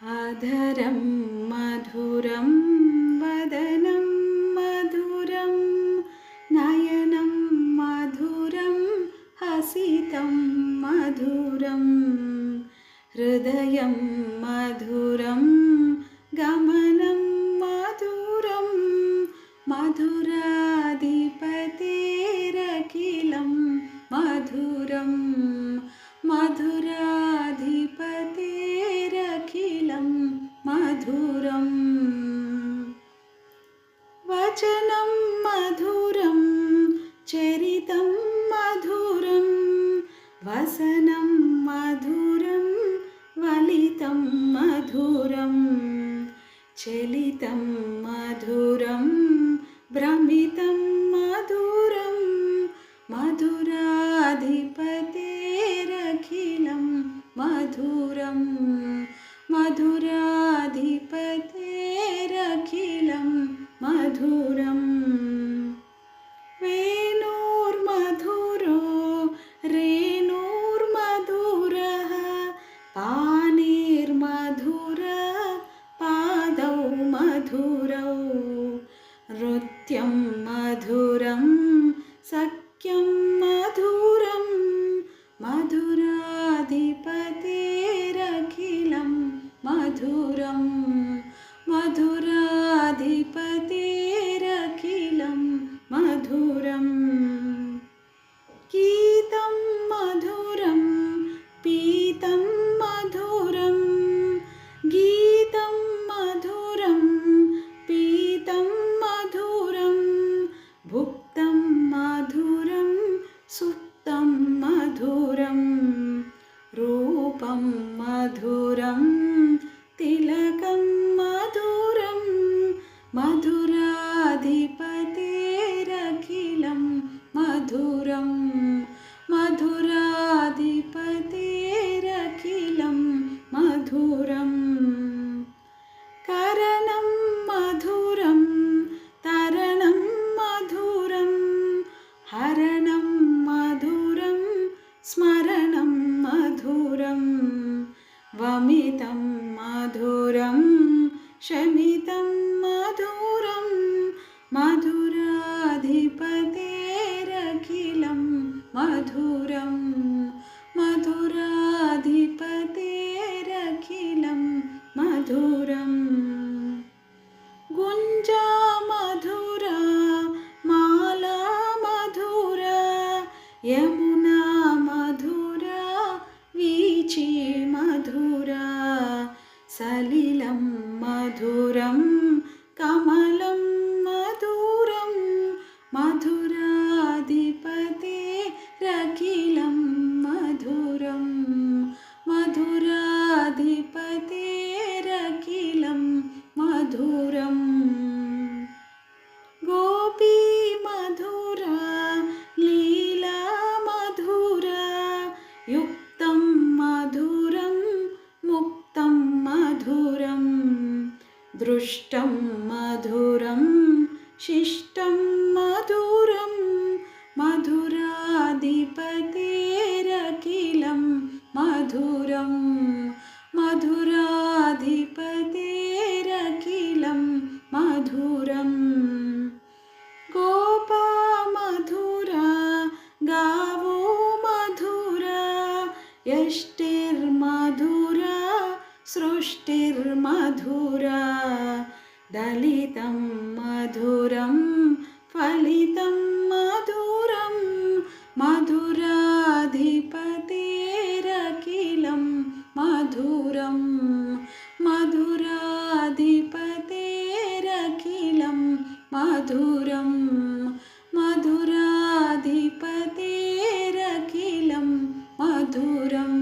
आधरं मधुरं वदनं मधुरं नयनं मधुरं हसितं मधुरं हृदयं मधुरं गमनं मधुरं मधुराधिपतेरखिलं मधुरं मधुराधिपतेरखिलं मधुरम् वचनं मधुरं चरितं मधुरं वसनं मधुरं वलितं मधुरं चलितं मधुरं भ्रमितं मधुरं मधुराधिपतेरखिलं मधुरं मधुराधिपतेरखिलं मधुरम् वेणुर्मधुरो रेणुर्मधुरः पाणिर्मधुरः पादौ मधुरौ नृत्यं मधुरं सख्यं मधुरं मधुराधिपतेरखिलं मधुरं मधुराधिपतेरखिलं मधुरम् गीतं मधुरं पीतं मधुरं गीतं मधुरं पीतं मधुरं भुक्तं मधुरं सुप्तं मधुरं रूपं मधुरं तिलकं मधुरं मधुराधिपतेरखिलं मधुरं मधुराधिपतेरखिलं मधुरम् करणं मधुरं तरणं मधुरं हरणं मधुरं स्मरणं मधुरं वमितं मधुरं शमितं मधुरं मधुराधिपतेरखिलं मधुरं मधुराधिपतेरखिलं मधुरम् गुञ्जा मधुरा माला मधुरा यमुना मधुरा वीची मधुरा सलिलं मधुरं कमलं मधुरं मधुराधिपतेरखिलं मधुरं मधुराधिपतेरखिलं मधुरम् गोपी मधुरा लीला मधुरा युक्तं मधुरं मुक्तं मधुरं दृष्टं मधुरं शिष्टं मधुरं मधुराधिपतेरखिलं मधुरं मधुराधिपतेरखिलं मधुरम् गोपा मधुरा गावो मधुरा यष्टिर्मधुरा सृष्टिर्मधुरा दलितं मधुरं फलितं मधुरं मधुराधिपतेरखिलं मधुरं मधुराधिपतेरखिलं मधुरं मधुराधिपतेरखिलं मधुरम्